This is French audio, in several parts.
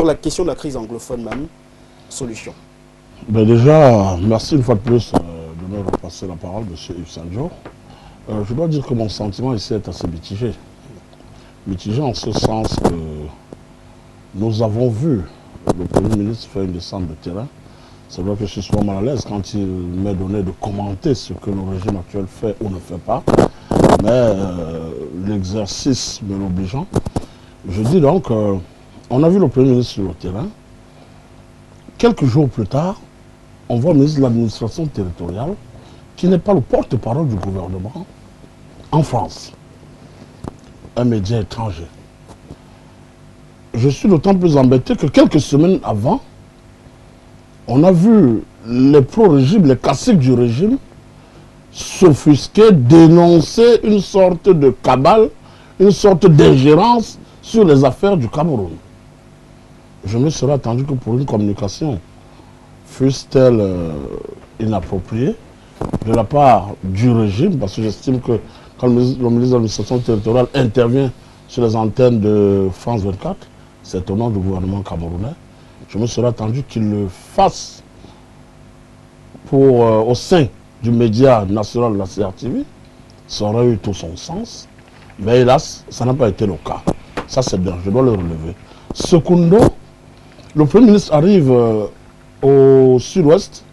la question de la crise anglophone même, solution? Ben déjà, merci une fois de plus de me repasser la parole, M. Yves Sanjo. Je dois dire que mon sentiment ici est assez mitigé. Mitigé en ce sens que nous avons vu le Premier ministre faire une descente de terrain. C'est vrai que je suis souvent mal à l'aise quand il m'est donné de commenter ce que le régime actuel fait ou ne fait pas. Mais l'exercice me l'obligeant. Je dis donc, on a vu le Premier ministre sur le terrain. Quelques jours plus tard, on voit le ministre de l'administration territoriale qui n'est pas le porte-parole du gouvernement en France. Un média étranger. Je suis d'autant plus embêté que quelques semaines avant, on a vu les pro-régimes, les caciques du régime, s'offusquer, dénoncer une sorte de cabale, une sorte d'ingérence sur les affaires du Cameroun. Je me serais attendu que pour une communication, fût-elle inappropriée, de la part du régime, parce que j'estime que quand le ministre de l'administration territoriale intervient sur les antennes de France 24, c'est au nom du gouvernement camerounais, je me serais attendu qu'il le fasse au sein du média national de la CRTV. Ça aurait eu tout son sens. Mais hélas, ça n'a pas été le cas. Ça c'est bien, je dois le relever. Secundo, le Premier ministre arrive au sud-ouest.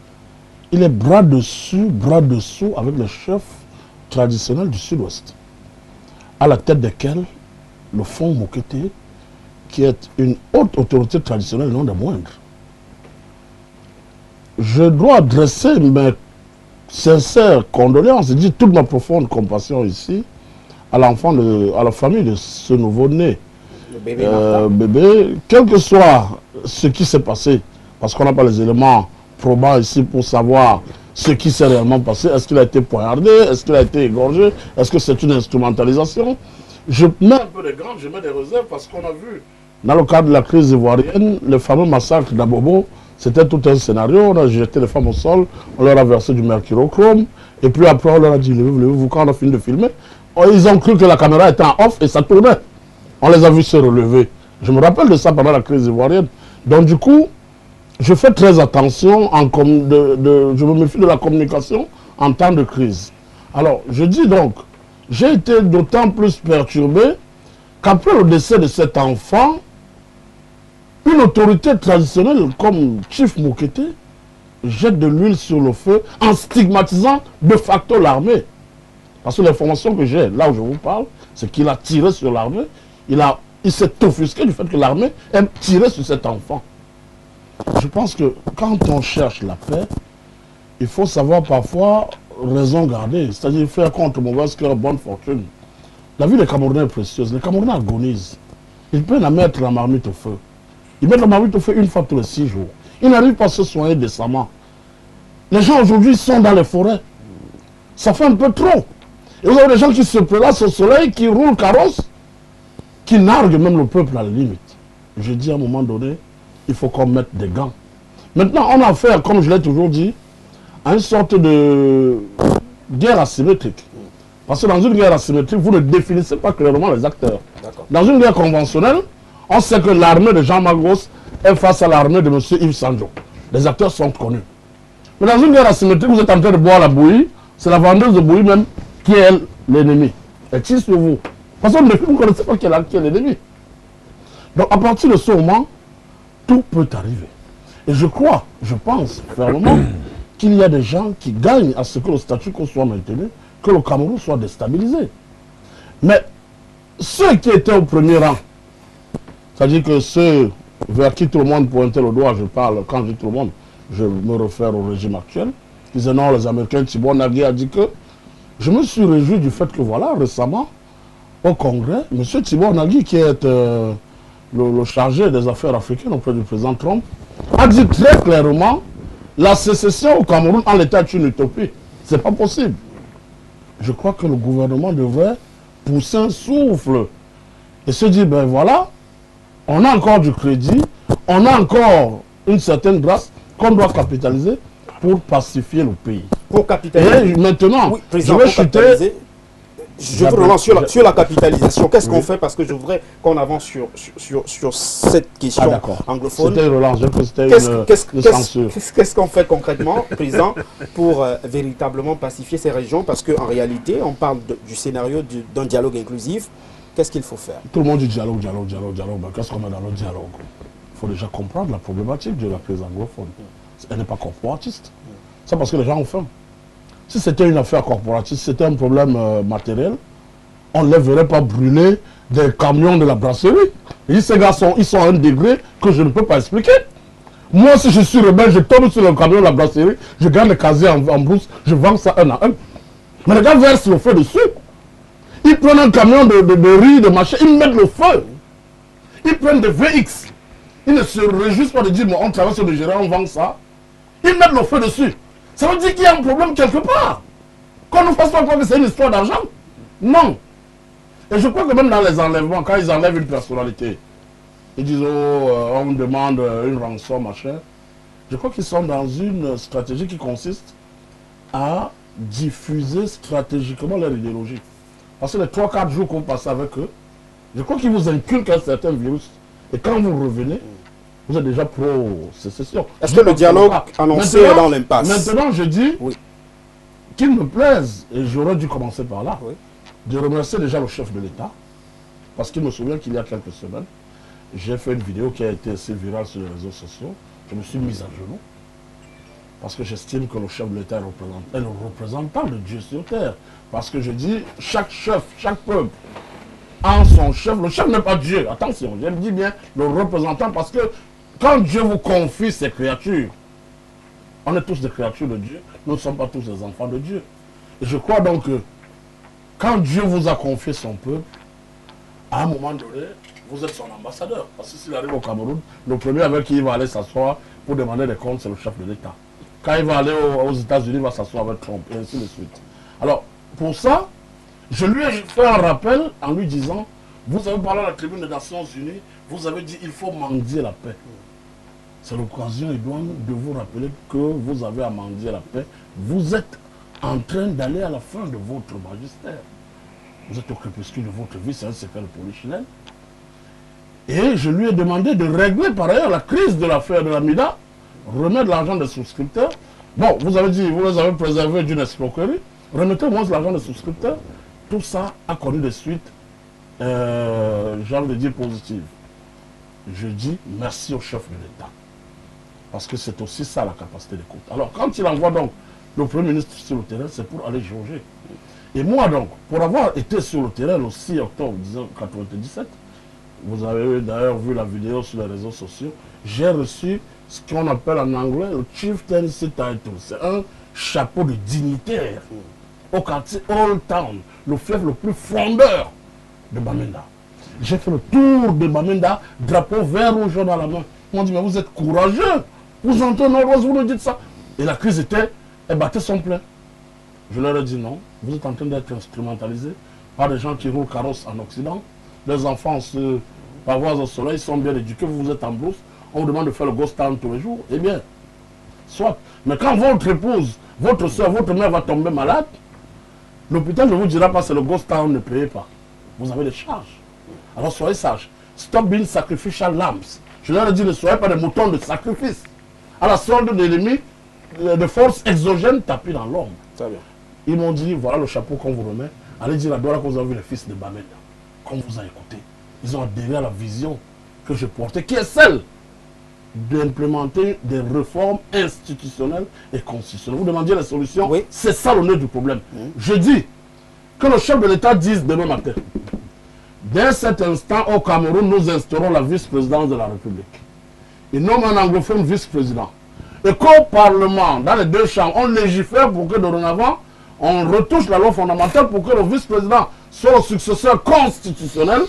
Il est bras dessus, bras dessous avec les chefs traditionnels du sud-ouest. À la tête desquels, le Fonds Mokete, qui est une haute autorité traditionnelle, non des moindres. Je dois adresser mes sincères condoléances et dire toute ma profonde compassion ici à l'enfant, à la famille de ce nouveau-né. Bébé, quel que soit ce qui s'est passé, parce qu'on n'a pas les éléments probants ici pour savoir ce qui s'est réellement passé. Est-ce qu'il a été poignardé? Est-ce qu'il a été égorgé? Est-ce que c'est une instrumentalisation? Je mets un peu de grandes, je mets des réserves parce qu'on a vu, dans le cadre de la crise ivoirienne, le fameux massacre d'Abobo, c'était tout un scénario. On a jeté les femmes au sol, on leur a versé du mercurochrome, et puis après on leur a dit, levez-vous, quand on a fini de filmer, ils ont cru que la caméra était en off et ça tournait. On les a vus se relever. Je me rappelle de ça pendant la crise ivoirienne. Donc du coup, je fais très attention, je me méfie de la communication en temps de crise. Alors, je dis donc, j'ai été d'autant plus perturbé qu'après le décès de cet enfant, une autorité traditionnelle comme Chief Mokete jette de l'huile sur le feu en stigmatisant de facto l'armée. Parce que l'information que j'ai, là où je vous parle, c'est qu'il a tiré sur l'armée, il s'est offusqué du fait que l'armée aime tirer sur cet enfant. Je pense que quand on cherche la paix, il faut savoir parfois raison garder, c'est-à-dire faire contre mauvaise cœur, bonne fortune. La vie des Camerounais est précieuse, les Camerounais agonisent. Ils peuvent la mettre la marmite au feu. Ils mettent la marmite au feu une fois tous les 6 jours. Ils n'arrivent pas à se soigner décemment. Les gens aujourd'hui sont dans les forêts. Ça fait un peu trop. Et vous avez des gens qui se prélassent au soleil, qui roulent carrosse, qui narguent même le peuple à la limite. Je dis à un moment donné, il faut qu'on mette des gants. Maintenant, on a affaire, comme je l'ai toujours dit, à une sorte de guerre asymétrique. Parce que dans une guerre asymétrique, vous ne définissez pas clairement les acteurs. Dans une guerre conventionnelle, on sait que l'armée de Jean Magos est face à l'armée de M. Yves Sanjo. Les acteurs sont connus. Mais dans une guerre asymétrique, vous êtes en train de boire la bouillie, c'est la vendeuse de bouillie même qui est l'ennemi. Elle tire sur vous. Parce que vous ne connaissez pas qui est l'ennemi. Donc à partir de ce moment, tout peut arriver. Et je crois, je pense fermement qu'il y a des gens qui gagnent à ce que le statu quo soit maintenu, que le Cameroun soit déstabilisé. Mais ceux qui étaient au premier rang, c'est-à-dire que ceux vers qui tout le monde pointait le doigt, je parle, quand je dis tout le monde, je me réfère au régime actuel, ils disaient non, les Américains, Thibon Nagui a dit que, je me suis réjoui du fait que voilà, récemment, au Congrès, M. Thibon Nagui, qui est le chargé des affaires africaines auprès du président Trump, a dit très clairement, la sécession au Cameroun en l'état est une utopie. C'est pas possible. Je crois que le gouvernement devrait pousser un souffle et se dire, ben voilà, on a encore du crédit, on a encore une certaine grâce qu'on doit capitaliser pour pacifier le pays. Pour capitaliser. Et maintenant, oui, président, je vais chuter. Je vous relance sur la capitalisation. Qu'est-ce qu'on fait? Parce que je voudrais qu'on avance sur cette question anglophone. C'était une relance, qu'est-ce qu'on fait concrètement, Président, pour véritablement pacifier ces régions? Parce qu'en réalité, on parle du scénario d'un dialogue inclusif. Qu'est-ce qu'il faut faire? Tout le monde dit dialogue. Qu'est-ce qu'on met dans le dialogue? Il faut déjà comprendre la problématique de la crise anglophone. Elle n'est pas corporatiste. C'est parce que les gens ont faim. Si c'était une affaire corporatiste, si c'était un problème matériel, on ne les verrait pas brûler des camions de la brasserie. Et ces gars ils sont à un degré que je ne peux pas expliquer. Moi, si je suis rebelle, je tombe sur le camion de la brasserie, je garde le casier en brousse, je vends ça un à un. Mais les gars versent le feu dessus. Ils prennent un camion de riz, de machin, ils mettent le feu. Ils prennent des VX. Ils ne se réjouissent pas de dire, on traverse le Nigeria, on vend ça. Ils mettent le feu dessus. Ça veut dire qu'il y a un problème quelque part. Qu'on ne fasse pas croire que c'est une histoire d'argent. Non. Et je crois que même dans les enlèvements, quand ils enlèvent une personnalité, ils disent, on me demande une rançon, machin. Je crois qu'ils sont dans une stratégie qui consiste à diffuser stratégiquement leur idéologie. Parce que les 3-4 jours qu'on passe avec eux, je crois qu'ils vous inculquent un certain virus. Et quand vous revenez, vous êtes déjà pro-sécession. Est-ce que le dialogue annoncé est dans l'impasse? Maintenant, je dis qu'il me plaise, et j'aurais dû commencer par là, de remercier déjà le chef de l'État, parce qu'il me souvient qu'il y a quelques semaines, j'ai fait une vidéo qui a été assez virale sur les réseaux sociaux. Je me suis mis à genoux, parce que j'estime que le chef de l'État est le représentant de Dieu sur terre. Parce que je dis, chaque chef, chaque peuple, en son chef, le chef n'est pas Dieu, attention, je dis bien le représentant, parce que quand Dieu vous confie ses créatures, on est tous des créatures de Dieu, nous ne sommes pas tous des enfants de Dieu. Et je crois donc que quand Dieu vous a confié son peuple, à un moment donné, vous êtes son ambassadeur. Parce que s'il arrive au Cameroun, le premier avec qui il va aller s'asseoir pour demander des comptes, c'est le chef de l'État. Quand il va aller aux États-Unis, il va s'asseoir avec Trump, et ainsi de suite. Alors, pour ça, je lui ai fait un rappel en lui disant, vous avez parlé à la tribune des Nations Unies, vous avez dit il faut mendier la paix. C'est l'occasion, Edouard, de vous rappeler que vous avez à mendier la paix. Vous êtes en train d'aller à la fin de votre magistère. Vous êtes au crépuscule de votre vie, c'est un secret de polichinelle. Et je lui ai demandé de régler par ailleurs la crise de l'affaire de la MIDA, remettre l'argent des souscripteurs. Bon, vous avez dit, vous les avez préservés d'une escroquerie, remettez-moi l'argent des souscripteurs. Tout ça a connu des suites, j'ai envie de dire positives. Je dis merci au chef de l'État. Parce que c'est aussi ça la capacité d'écoute. Alors quand il envoie donc le Premier ministre sur le terrain, c'est pour aller jauger. Et moi donc, pour avoir été sur le terrain le 6 octobre 1997, vous avez d'ailleurs vu la vidéo sur les réseaux sociaux, j'ai reçu ce qu'on appelle en anglais le Chieftaincy Title. C'est un chapeau de dignitaire au quartier Old Town, le fleuve le plus frondeur de Bamenda. J'ai fait le tour de Bamenda, drapeau vert ou jaune à la main. On dit, mais vous êtes courageux, vous entrez Nord-Ouest, vous nous dites ça. Et la crise elle battait son plein. Je leur ai dit non, vous êtes en train d'être instrumentalisés par des gens qui roulent carrosse en Occident. Les enfants se pavoisent au soleil, ils sont bien éduqués, vous êtes en brousse, on vous demande de faire le ghost town tous les jours. Eh bien, soit. Mais quand votre épouse, votre soeur, votre mère va tomber malade, l'hôpital ne vous dira pas c'est le ghost town, ne payez pas. Vous avez des charges. Alors soyez sages. Stop being sacrificial lambs. Je leur ai dit ne soyez pas des moutons de sacrifice. À la solde de l'ennemi, de forces exogènes tapis dans l'ombre. Ils m'ont dit voilà le chapeau qu'on vous remet. Allez dire à Douala que vous avez vu les fils de Bamenda. Qu'on vous a écouté. Ils ont adhéré à la vision que je portais, qui est celle d'implémenter des réformes institutionnelles et constitutionnelles. Vous demandiez la solution, c'est ça le nœud du problème. Je dis que le chef de l'État dise demain matin, dès cet instant au Cameroun, nous instaurons la vice-présidence de la République. Il nomme un anglophone vice-président. Et qu'au Parlement, dans les deux chambres, on légifère pour que dorénavant, on retouche la loi fondamentale pour que le vice-président soit le successeur constitutionnel.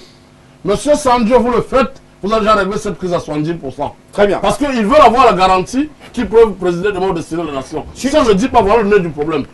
Monsieur Sandio, vous le faites, vous avez déjà réglé cette crise à 70%. Très bien. Parce qu'ils veulent avoir la garantie qu'ils peuvent présider demain au destin de la nation. Si ça, je ne dis pas, voilà le nœud du problème.